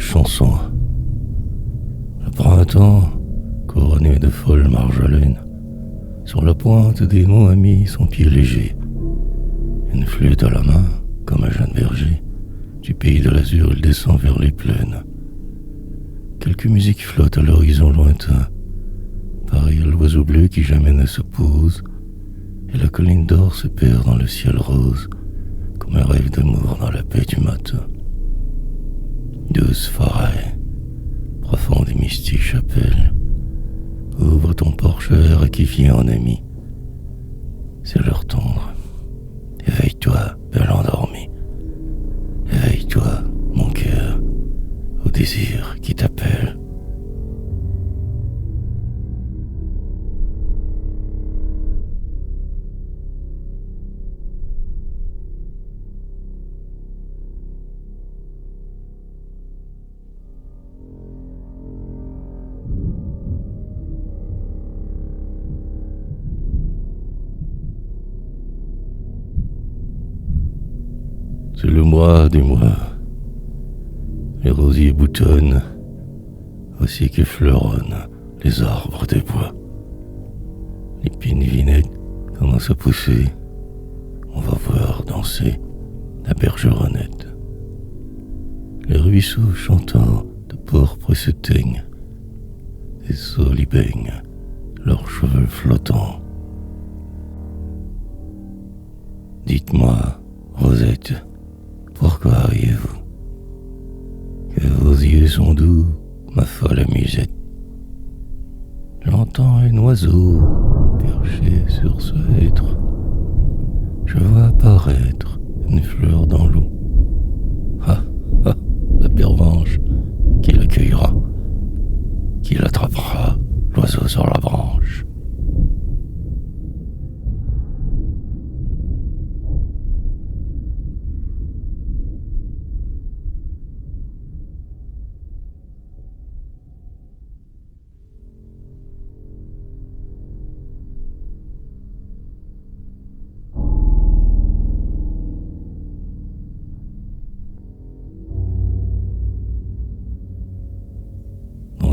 chanson. Le printemps, couronné de folles marjolaines, sur la pointe des mots a mis son pied léger. Une flûte à la main, comme un jeune berger, du pays de l'azur il descend vers les plaines. Quelques musiques flottent à l'horizon lointain, pareil à l'oiseau bleu qui jamais ne se pose, et la colline d'or se perd dans le ciel rose, comme un rêve d'amour dans la paix du matin. Douce forêt, profonde et mystique chapelle, ouvre ton porche vert à qui vient en ami. C'est l'heure tendre. Éveille-toi, belle endormie. Éveille-toi, mon cœur, au désir qui t'appelle. C'est le mois des mois. Les rosiers boutonnent, aussi que fleuronnent les arbres des bois. Les pinvinettes commencent à pousser. On va voir danser la bergeronnette. Les ruisseaux chantants de pourpre se teignent. Les saules y baignent, leurs cheveux flottants. Dites-moi, Rosette, pourquoi riez-vous? Que vos yeux sont doux, ma folle amusette. J'entends un oiseau perché sur ce hêtre. Je vois apparaître une fleur dans l'eau. Ah, ah, la pervenche qui l'accueillera, qui l'attrapera, l'oiseau sur la branche.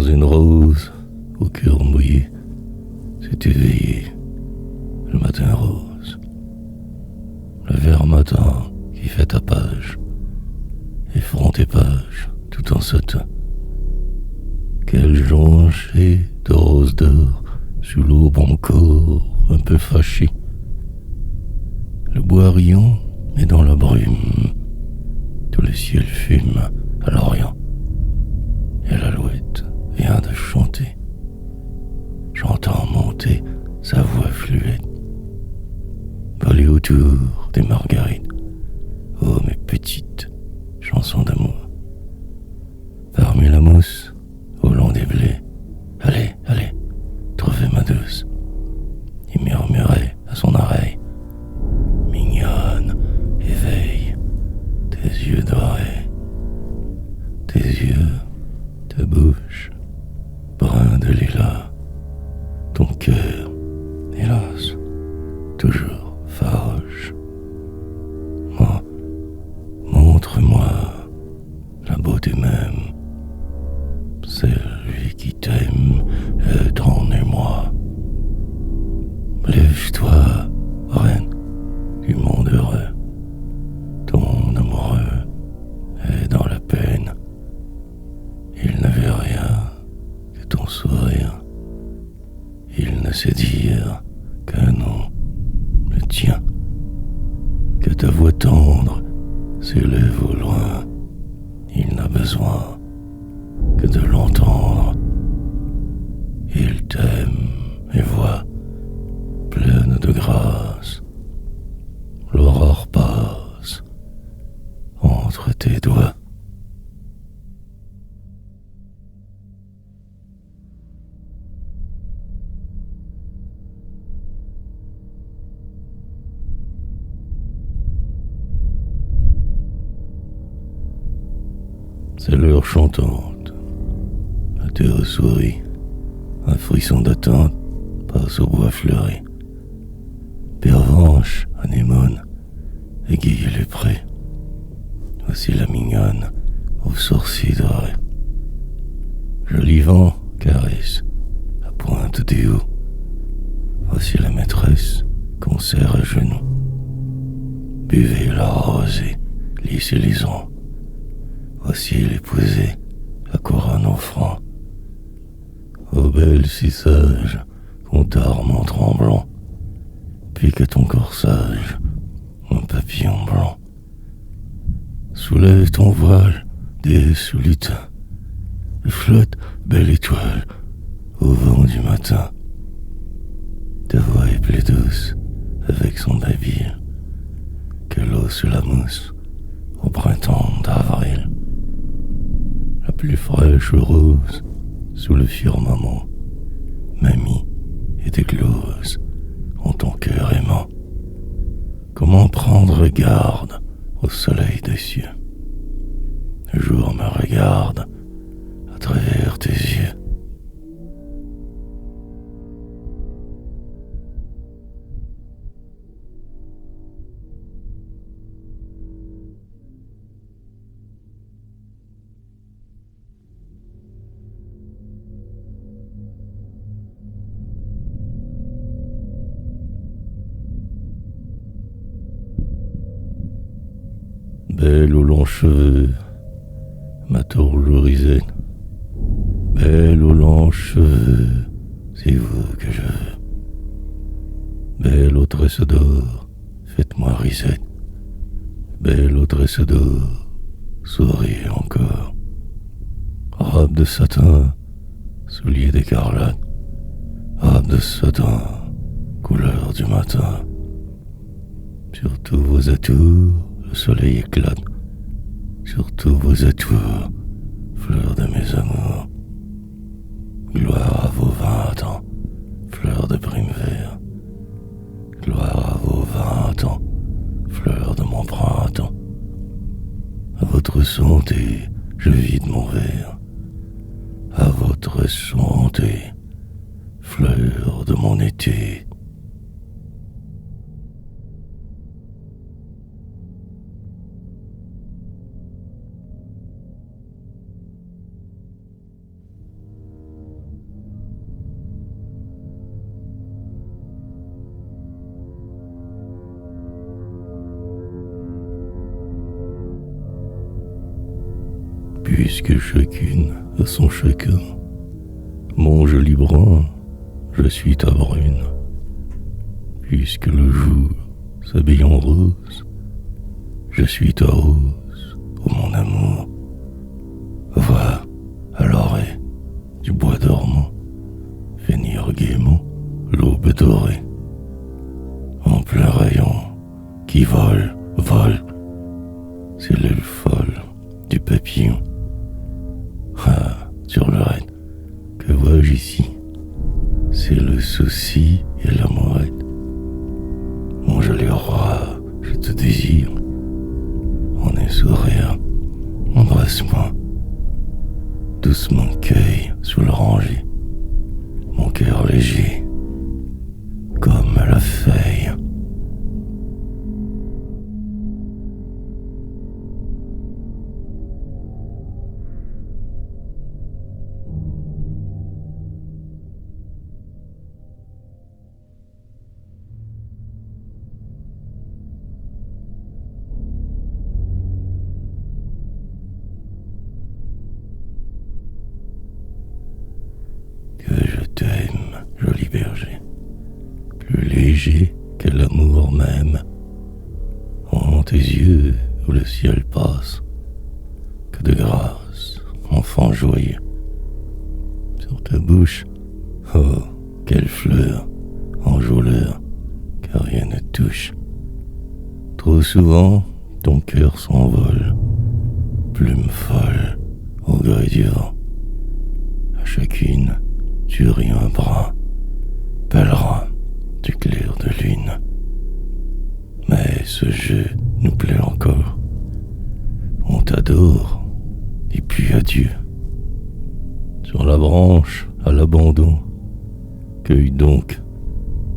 Une rose au cœur mouillé s'est éveillée, le matin rose, le vert matin qui fait ta page, effronte tes pages tout en satin. Quelle jonchée de roses d'or sous l'aube encore un peu fâché. Le bois riant est dans la brume, tout le ciel fume à l'orient, et l'alouette vient de chanter. J'entends monter sa voix fluette, voler autour des marguerites. Oh, mes petites chansons d'amour. Parmi la mousse, au long des blés, allez, allez, trouvez ma douce. Il murmurait à son oreille, mignonne, éveille tes yeux dorés, tes yeux, ta bouche, brun de lilas, ton cœur, hélas, toujours farouche. Oh, montre-moi la beauté même, celui qui t'aime est en émoi. Lève-toi, reine du monde heureux, ton amoureux est dans la peine. Il n'avait rien que ton sourire. Il ne sait dire qu'un nom, le tien. Que ta voix tendre s'élève au loin. Il n'a besoin que de l'entendre. Il t'aime et voit, pleine de grâce, l'aurore passe entre tes doigts. C'est l'heure chantante. La terre sourit. Un frisson d'attente passe au bois fleuri. Pervenche, anémone, aiguille les prés. Voici la mignonne aux sourcils dorés. Joli vent caresse la pointe des hauts. Voici la maîtresse qu'on serre à genoux. Buvez la rosée, lissez les ans. Voici l'épousée, la couronne au front. Ô belle si sage, qu'on t'arme en tremblant, pique à ton corsage un papillon blanc. Soulève ton voile des solitains, et flotte, belle étoile, au vent du matin. Ta voix est plus douce avec son babil que l'eau sur la mousse au printemps d'avril. La plus fraîche rose sous le firmament, mamie est éclose en ton cœur aimant. Comment prendre garde au soleil des cieux? Le jour me regarde à travers tes yeux. Belle aux longs cheveux, ma tourlourisette. Belle aux longs cheveux, c'est vous que je veux. Belle aux tresses d'or, faites-moi risette. Belle aux tresses d'or, souriez encore. Robe de satin, souliers d'écarlate. Robe de satin, couleur du matin. Sur tous vos atours, le soleil éclate. Sur tous vos atours, fleurs de mes amours. Gloire à vos 20 ans, fleurs de primevère. Gloire à vos 20 ans, fleurs de mon printemps. À votre santé, je vide mon verre. À votre santé, fleurs de mon été. Puisque chacune a son chacun, mon joli brun, je suis ta brune. Puisque le jour s'habille en rose, je suis ta rose, ô mon amour. Va à l'orée du bois dormant, venir gaiement l'aube dorée. En plein rayon, qui vole, vole, c'est l'aile folle du papillon. Ah, sur le raid, que vois-je ici? C'est le souci et la mourette. Mon joli roi, je te désire. En un sourire, embrasse-moi. Doucement cueille sous l'oranger mon cœur léger, comme la feuille. Que je t'aime, joli berger, plus léger que l'amour même, en tes yeux où le ciel passe, que de grâce, enfant joyeux. Sur ta bouche, oh, quelle fleur, enjôleur, que rien ne touche. Trop souvent, ton cœur s'envole, plume folle, au gré du vent. À chacune, tu ris un brin, pèlerin du clair de lune. Mais ce jeu nous plaît encore. On t'adore, et puis adieu. Sur la branche, à l'abandon, cueille donc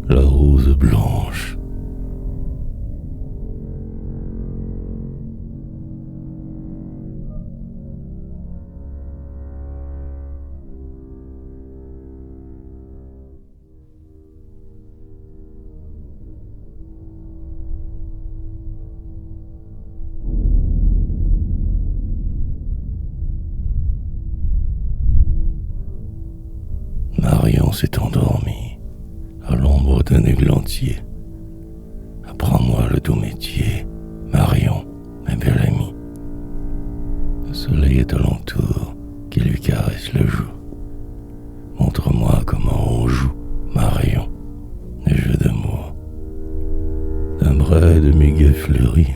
la rose blanche. s'est endormi à l'ombre d'un églantier. Apprends-moi le doux métier, Marion, ma belle amie. Le soleil est alentour qui lui caresse le joug. Montre-moi comment on joue, Marion, les jeux d'amour. D'un bras de méga fleuri,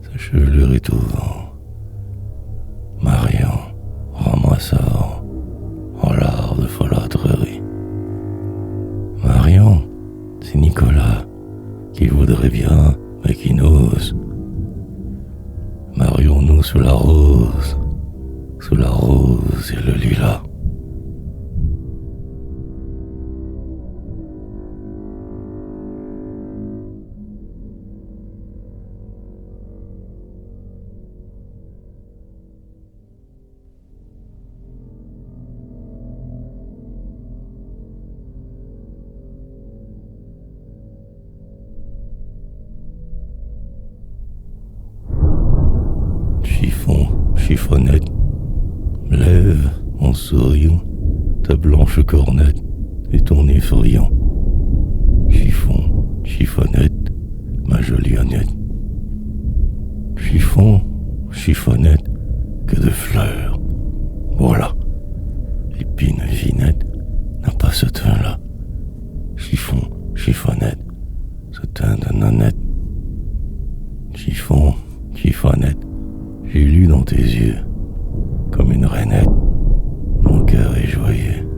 sa chevelure est au vent. Marion, rends-moi savant, en l'art de folâtrerie. Marion, c'est Nicolas, qui voudrait bien, mais qui n'ose. Marions-nous sous la rose et le lilas. Chiffon, chiffonnette, lève en souriant ta blanche cornette et ton effrayant. Chiffon, chiffonnette, ma jolie Annette. Chiffon, chiffonnette, que de fleurs. Voilà, l'épine vinette n'a pas ce teint-là. Chiffon, chiffonnette, ce teint de nonnette. Chiffon, chiffonnette, j'ai lu dans tes yeux, comme une rainette, mon cœur est joyeux.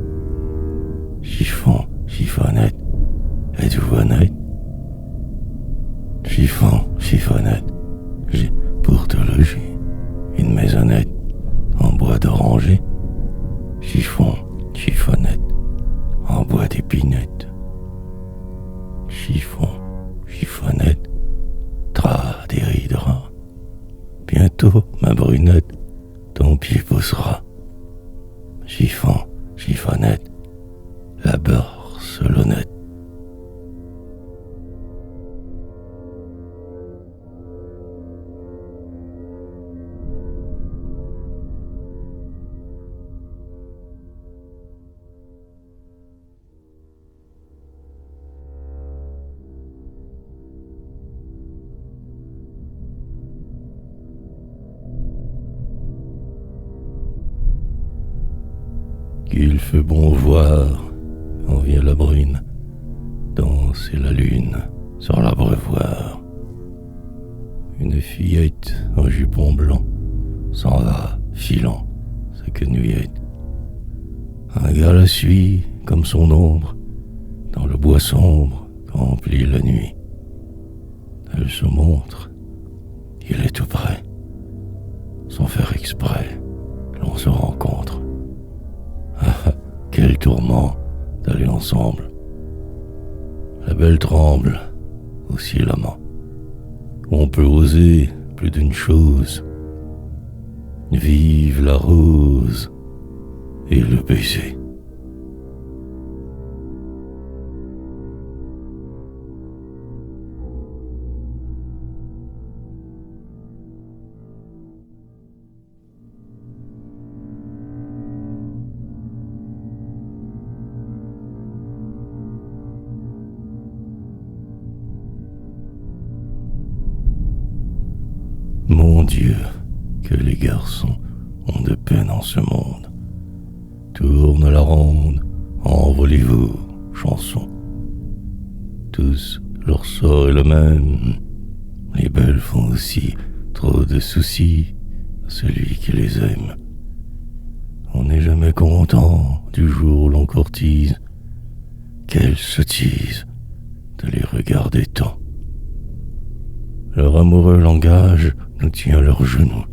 Chiffon, chiffonnette, êtes-vous honnête? Chiffon, chiffonnette, j'ai pour te loger une maisonnette en bois d'oranger. Chiffon, chiffonnette, en bois d'épinette. Chiffon, chiffonnette, drap déridera. Bientôt, ma brunette, ton pied poussera. Chiffon, chiffonnette, la Barcelonnette. Qu'il fait bon voir quand vient la brune danser la lune sur l'abreuvoir. Une fillette en jupon blanc s'en va filant sa quenouillette. Un gars la suit comme son ombre dans le bois sombre qu'emplit la nuit. Elle se montre, il est tout près, sans faire exprès, l'on se rencontre. Ah, quel tourment d'aller ensemble. La belle tremble aussi l'amant. On peut oser plus d'une chose. Vive la rose et le baiser. Mon Dieu, que les garçons ont de peine en ce monde. Tourne la ronde, envolez-vous, chansons. Tous, leur sort est le même. Les belles font aussi trop de soucis à celui qui les aime. On n'est jamais content du jour où l'on courtise. Quelle sottise de les regarder tant. Leur amoureux langage nous tient à leurs genoux.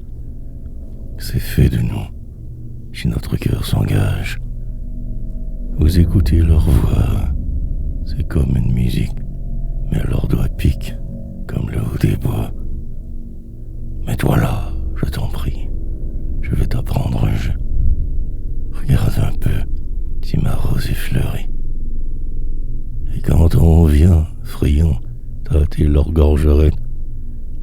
C'est fait de nous, si notre cœur s'engage. Vous écoutez leur voix, c'est comme une musique, mais leurs doigts piquent comme le haut des bois. Mets-toi là, je t'en prie, je vais t'apprendre un jeu. Regarde un peu si ma rose est fleurie. Et quand on vient, friand, tâter leur gorgerette,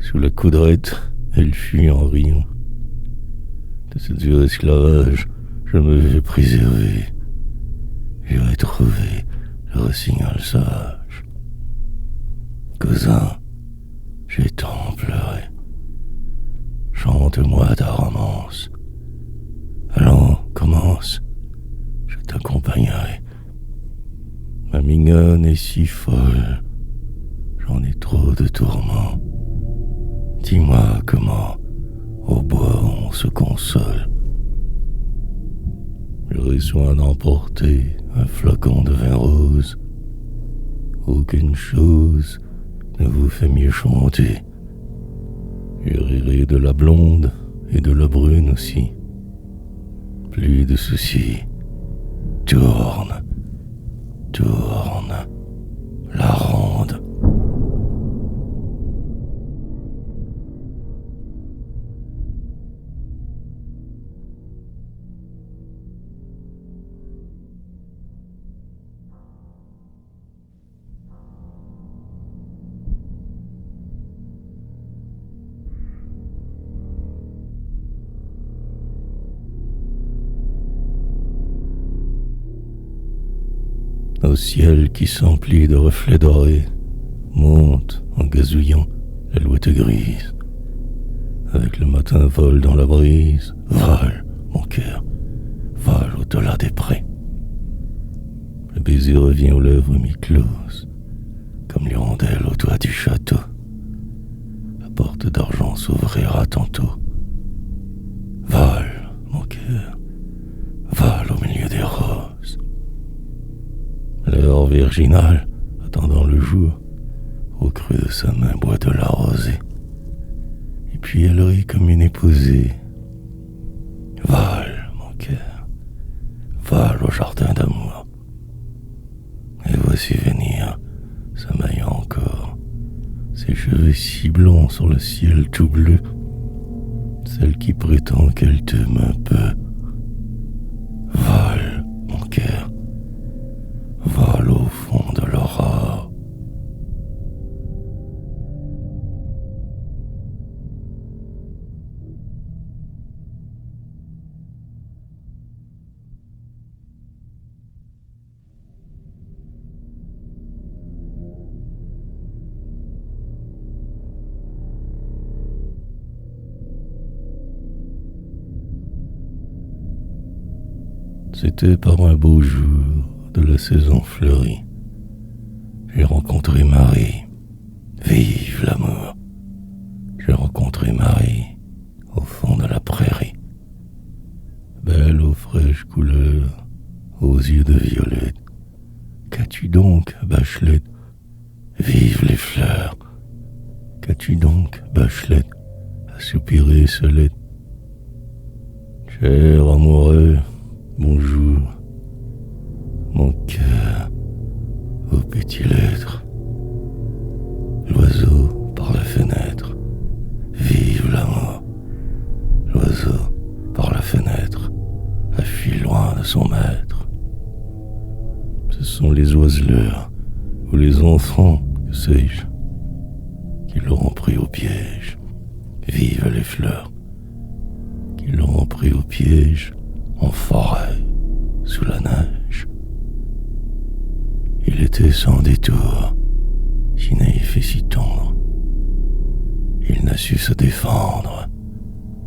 sous la coudrette, elle fuit en riant. De ce dur esclavage, je me vais préserver. j'irai trouver le rossignol sauvage. Cousin, j'ai tant pleuré. Chante-moi ta romance. Allons, commence, je t'accompagnerai. Ma mignonne est si folle, j'en ai trop de tourments. Dis-moi comment, au bois, on se console. J'aurai soin d'emporter un flacon de vin rose. Aucune chose ne vous fait mieux chanter. Je rirai de la blonde et de la brune aussi. Plus de soucis. Tourne, tourne, la ronde. Au ciel qui s'emplit de reflets dorés, monte en gazouillant l'alouette grise. Avec le matin vole dans la brise, vole, mon cœur, vole au-delà des prés. Le baiser revient aux lèvres mi-closes, comme l'hirondelle au toit du château. La porte d'argent s'ouvrira tantôt. Vole, mon cœur, vole au milieu des roses. L'heure virginale, attendant le jour, au creux de sa main boit de la rosée. Et puis elle rit comme une épousée. Vole, mon cœur, vole au jardin d'amour. Et voici venir, sommeillant encore, ses cheveux si blonds sur le ciel tout bleu, celle qui prétend qu'elle t'aime un peu. Vole, mon cœur, vole au fond de l'aurore. C'était par un beau jour de la saison fleurie. J'ai rencontré Marie. Vive l'amour. J'ai rencontré Marie au fond de la prairie. Belle aux fraîches couleurs, aux yeux de violette. Qu'as-tu donc, Bachelet? Vive les fleurs. Qu'as-tu donc, Bachelet, à soupirer Solette? Cher amoureux, bonjour. Mon cœur, aux petits lettres. L'oiseau par la fenêtre. Vive l'amour. L'oiseau par la fenêtre a fui loin de son maître. Ce sont les oiseleurs ou les enfants, que sais-je, qui l'auront pris au piège. Vive les fleurs qui l'auront pris au piège en forêt, sous la neige. Il était sans détour, si naïf et si tendre. Il n'a su se défendre.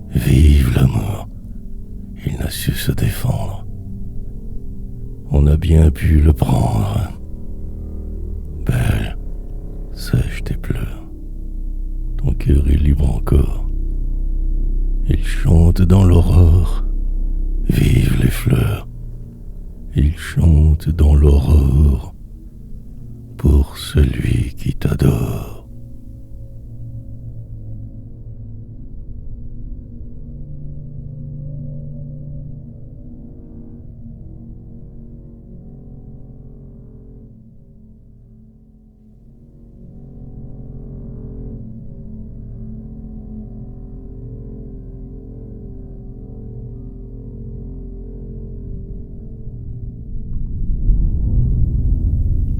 Vive l'amour, il n'a su se défendre. On a bien pu le prendre. Belle, sèche tes pleurs. Ton cœur est libre encore. Il chante dans l'aurore. Vive les fleurs. Il chante dans l'aurore pour celui qui t'adore.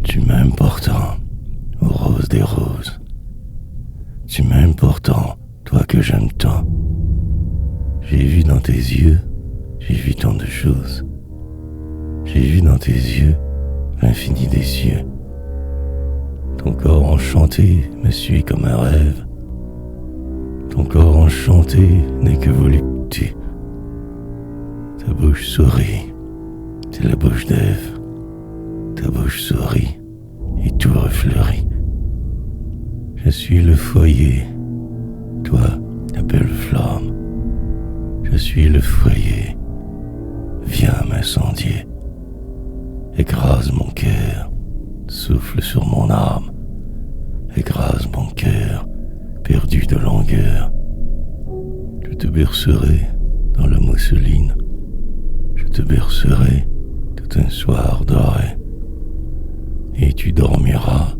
Tu m'aimes pourtant, ô rose des roses. Tu m'aimes pourtant, toi que j'aime tant. J'ai vu dans tes yeux, j'ai vu tant de choses. J'ai vu dans tes yeux l'infini des cieux. Ton corps enchanté me suit comme un rêve. Ton corps enchanté n'est que volupté. Ta bouche sourit, c'est la bouche d'Ève. Ta bouche sourit et tout refleurit. Je suis le foyer, toi la belle flamme. Je suis le foyer, viens m'incendier. Écrase mon cœur, souffle sur mon âme. Écrase mon cœur, perdu de longueur. Je te bercerai dans la mousseline. Je te bercerai tout un soir doré. Et tu dormiras